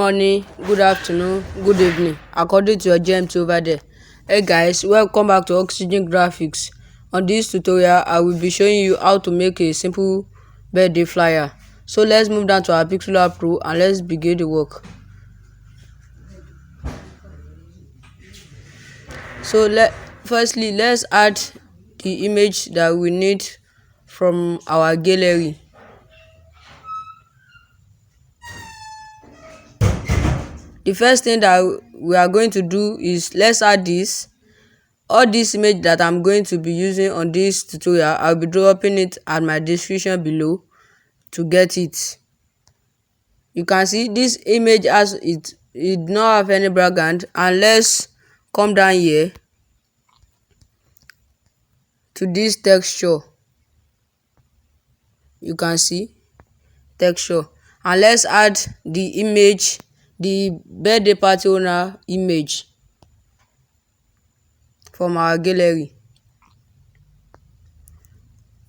morning, good afternoon, good evening, according to your GMT over there. Hey guys, welcome back to Oxygen Graphics. On this tutorial, I will be showing you how to make a simple birthday flyer. So let's move down to our Pixellab Pro and let's begin the work. So firstly, let's add the image that we need from our gallery. The first thing that we are going to do is let's add this. All this image that I'm going to be using on this tutorial, I'll be dropping it at my description below to get it. You can see this image as it not have any background, and let's come down here to this texture. You can see texture, and let's add the image, the birthday party owner image from our gallery.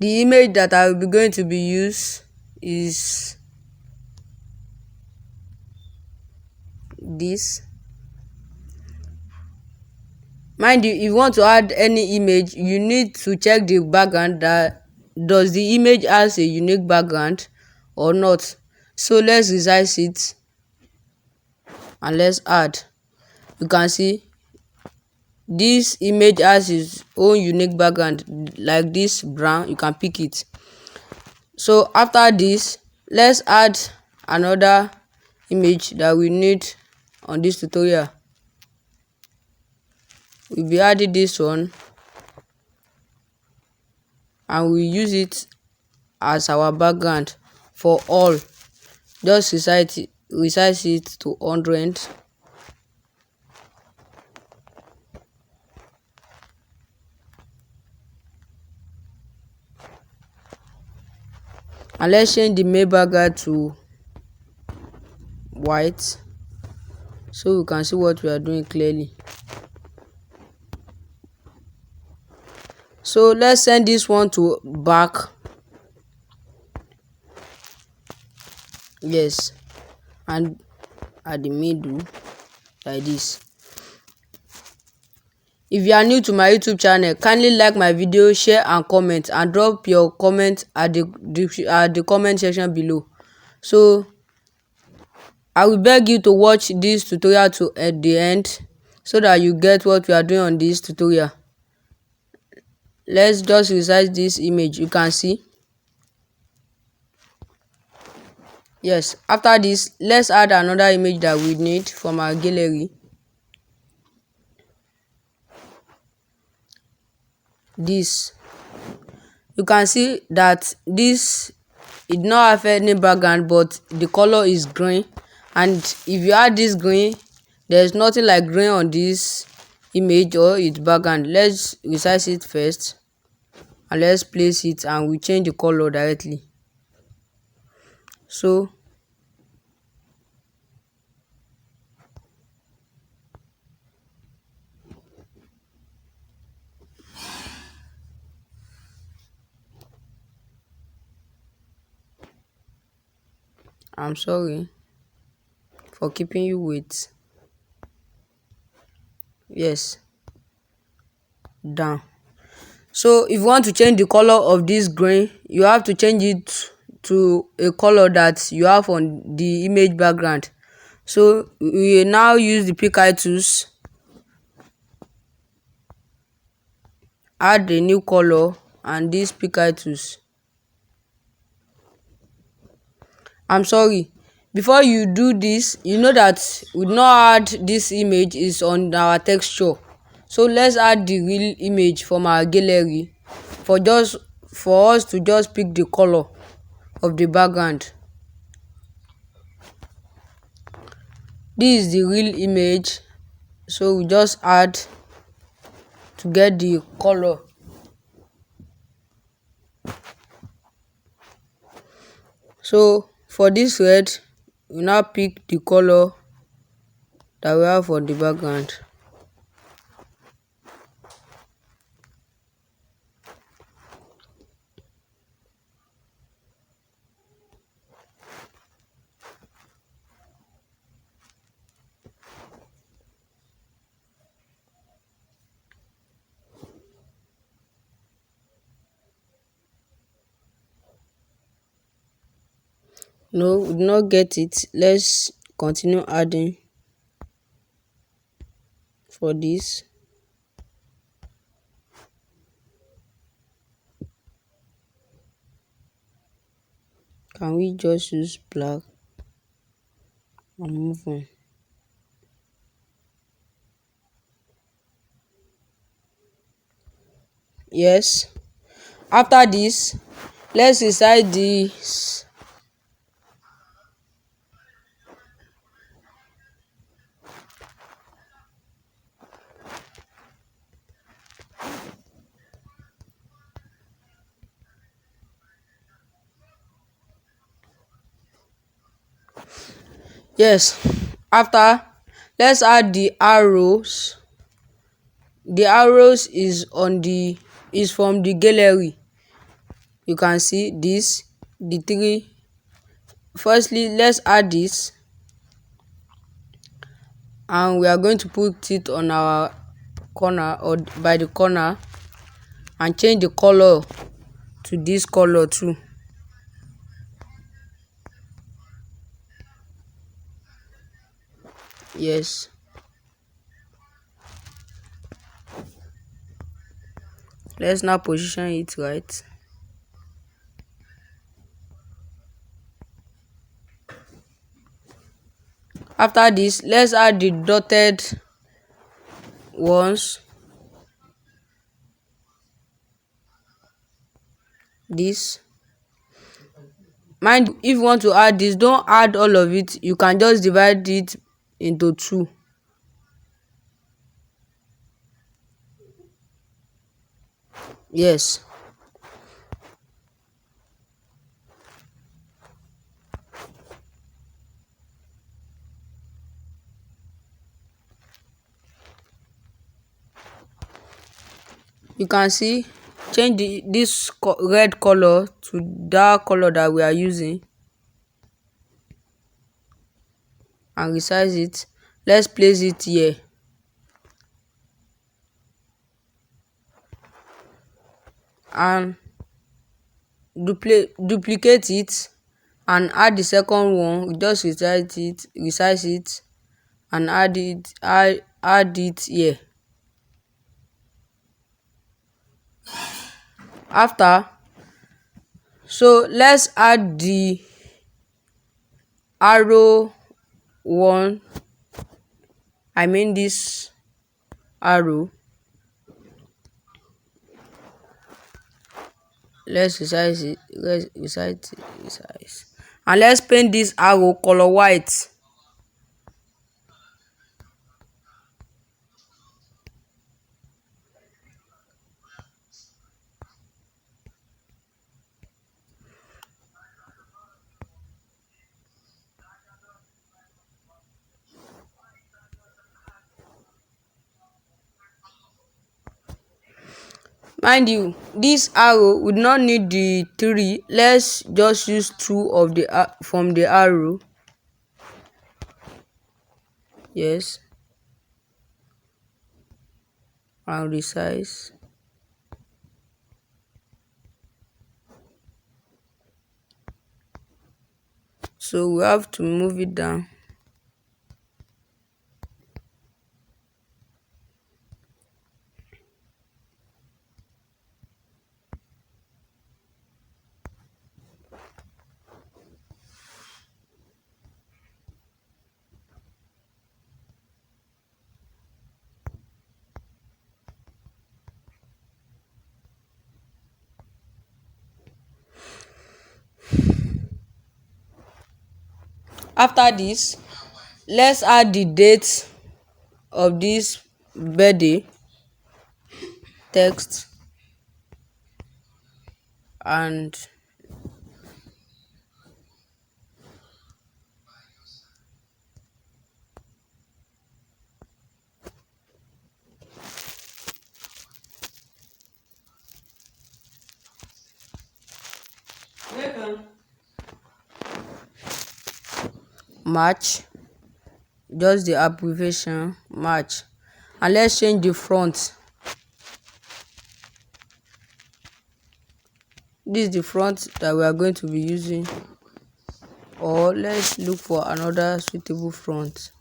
The image that I will be going to be used is this. Mind you, if you want to add any image, you need to check the background, that does the image has a unique background or not. So let's resize it and let's add. You can see this image has its own unique background, like this brown. You can pick it. So after this, let's add another image that we need on this tutorial. We'll be adding this one and we use it as our background for all. Just resize it to 100. And let's change the main background to white so we can see what we are doing clearly. So let's send this one to back. Yes, and at the middle like this. If you are new to my YouTube channel, kindly like my video, share and comment, and drop your comment at the comment section below. So I will beg you to watch this tutorial to at the end so that you get what we are doing on this tutorial. Let's just resize this image. You can see. Yes, after this, let's add another image that we need from our gallery. This, you can see that this it not have any background, but the color is green, and if you add this green, there's nothing like green on this image or its background. Let's resize it first and let's place it, and we change the color directly. So I'm sorry for keeping you wait. Yes, down. So if you want to change the color of this green, you have to change it to a color that you have on the image background. So we now use the pick eye tools, add a new color, and this pick eye tools. I'm sorry, before you do this, you know that we not add this image is on our texture. So let's add the real image from our gallery for us to just pick the color of the background. This is the real image, so we just add to get the color. So for this red, we now pick the color that we have for the background. No, we did not get it. Let's continue adding for this. Can we just use black and move on? Yes. After this, let's resize this. Yes. After, let's add the arrows. The arrows is from the gallery. You can see this, the three. Firstly, let's add this, and we are going to put it on our corner or by the corner, and change the color to this color too. Yes. Let's now position it right. After this, let's add the dotted ones. This, mind, if you want to add this, don't add all of it. You can just divide it into two. Yes. You can see, change this red color to that color that we are using, and resize it. Let's place it here, and duplicate it, and add the second one. We just resize it and add it here. After, so let's add the arrow one, I mean this arrow. Let's resize it. Resize, and let's paint this arrow color white. Mind you, this arrow would not need the three. Let's just use two of the from the arrow. Yes. And resize. So we have to move it down. After this, let's add the date of this birthday text, and March, just the abbreviation March, and let's change the front. This is the front that we are going to be using. or let's look for another suitable font.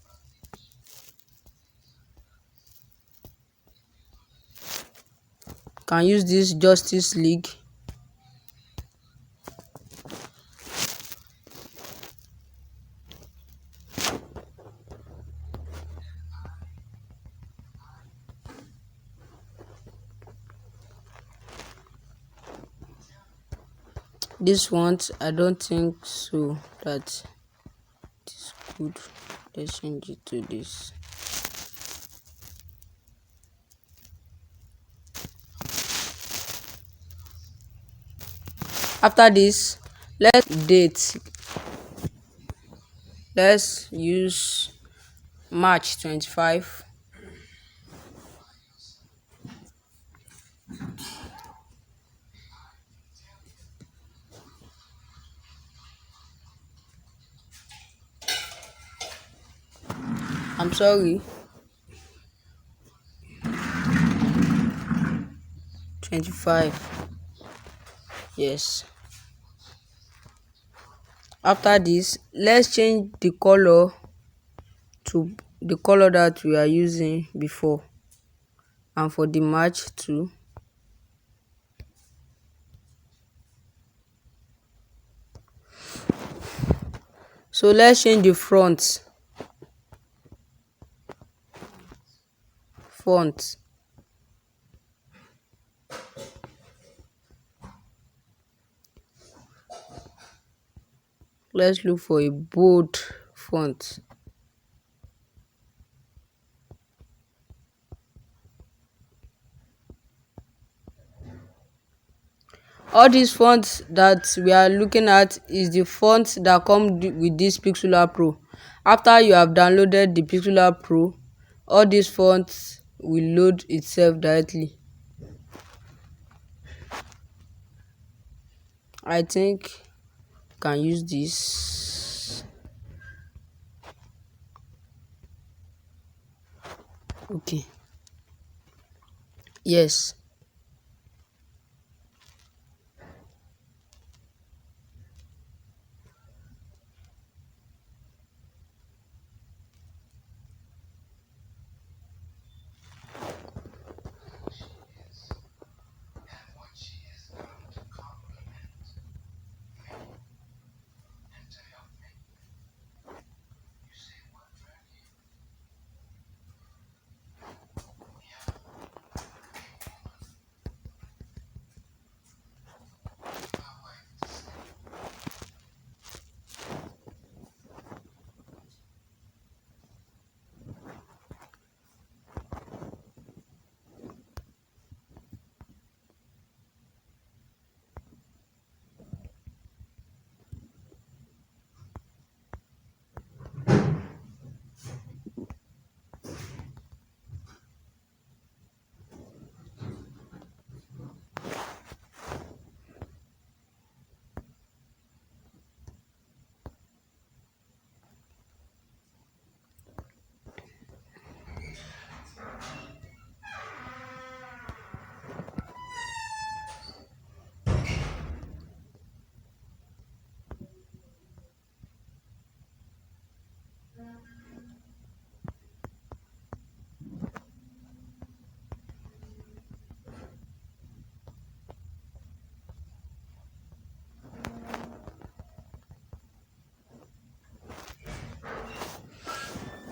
Can use this Justice League. This one I don't think so that is good. Let's change it to this. After this, let's date. Let's use March 25. I'm sorry, 25. Yes. After this, let's change the color to the color that we are using before, and for the March too. So let's change the font. Let's look for a bold font. All these fonts that we are looking at is the font that come with this Pixellab Pro. After you have downloaded the Pixellab Pro, all these fonts will load itself directly. I think you can use this. Okay. Yes.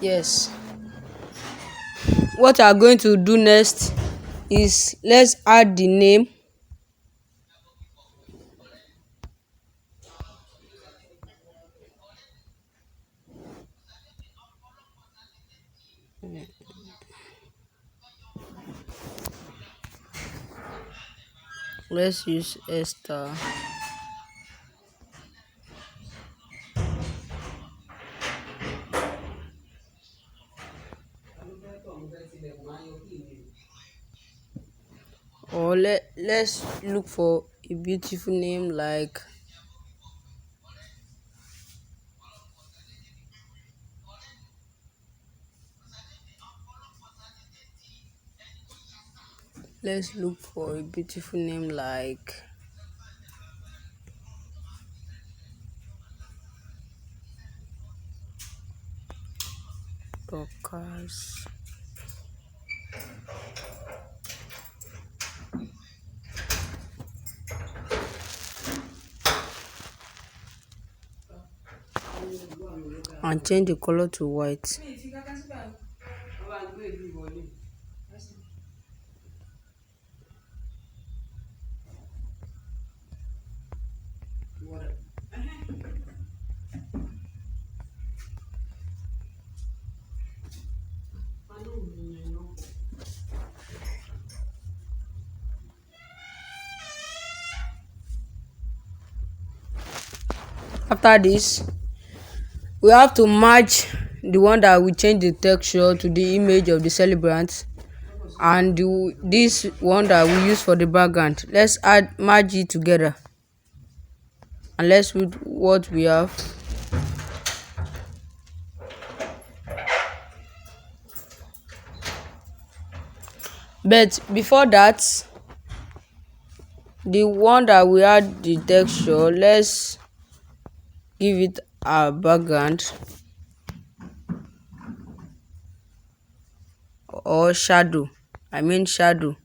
Yes. What we are going to do next is let's add the name. Let's use Esther. Or let's look for a beautiful name like let's look for a beautiful name like focus. And change the color to white. After this, we have to match the one that will change the texture to the image of the celebrant, and this one that we use for the background. Let's add merge it together, and let's read what we have. But before that, the one that we add the texture, let's give it a background or shadow. I mean shadow.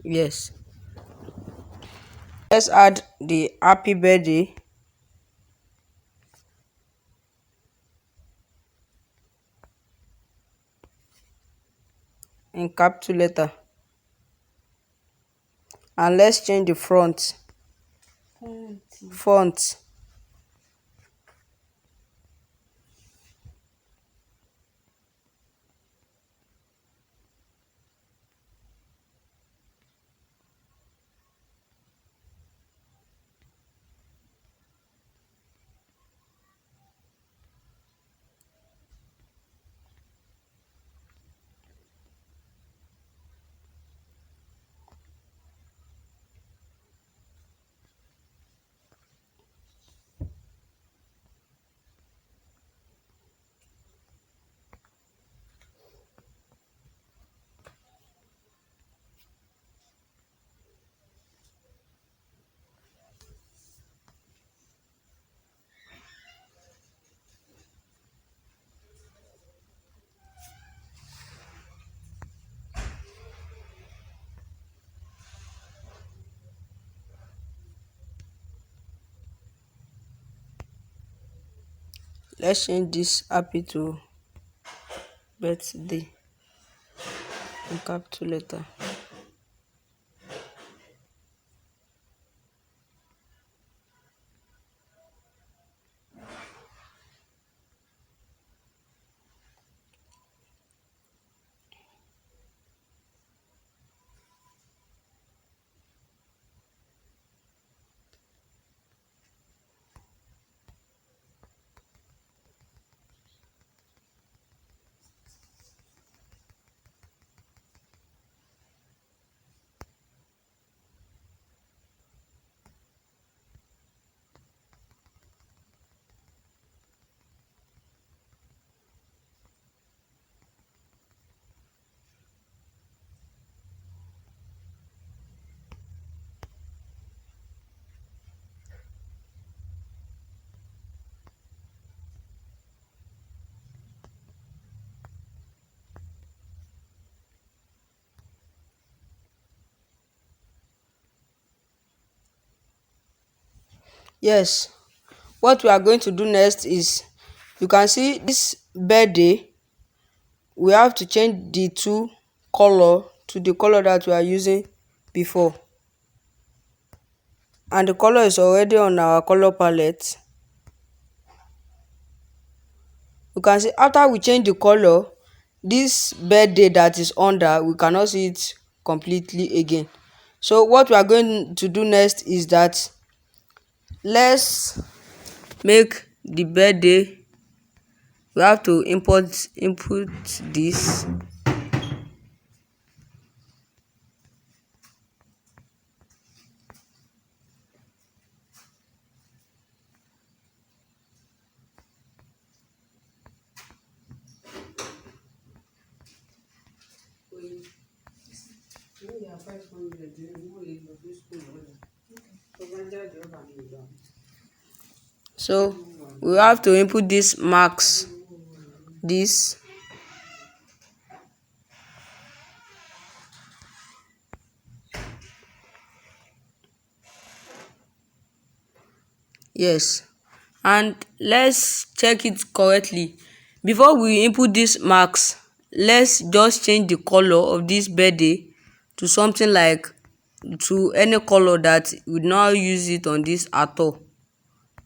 Yes. Let's add the happy birthday in capital letter, and let's change the font. Let's change this happy to birthday in capital letter. Yes, what we are going to do next is, you can see this birthday, we have to change the two color to the color that we are using before, and the color is already on our color palette. You can see after we change the color, this birthday that is under, we cannot see it completely again. So what we are going to do next is that, let's make the birthday, we have to input this. So we have to input this marks, this. Yes, and let's check it correctly. Before we input these marks, let's just change the color of this birthday to something like, to any color that we now use it on this at all,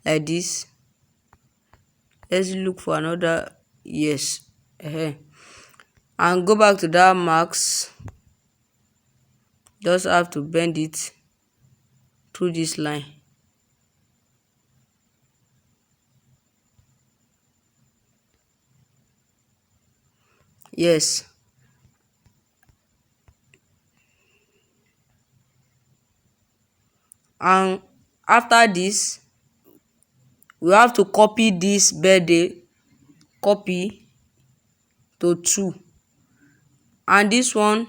like this. Let's look for another. Yes. And go back to that marks. Just have to bend it through this line. Yes. And after this, we have to copy this birthday, copy to 2, and this one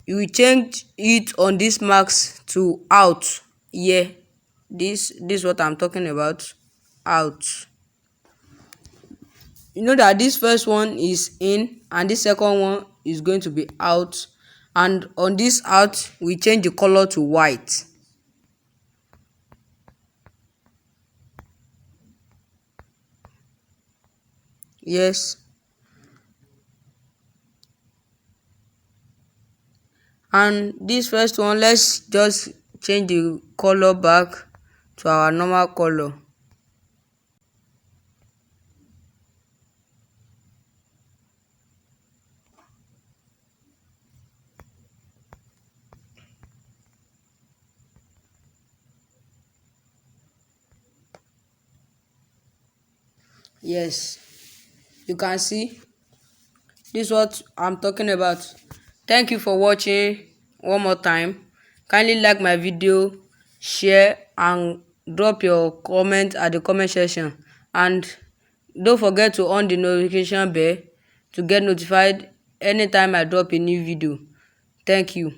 you will change it on this marks to out. Yeah, this what I'm talking about, out. You know that this first one is in and this second one is going to be out, and on this out we change the color to white. Yes, and this first one, let's just change the color back to our normal color. Yes, you can see this is what I'm talking about. Thank you for watching. One more time, kindly like my video, share, and drop your comment at the comment section, and don't forget to on the notification bell to get notified anytime I drop a new video. Thank you.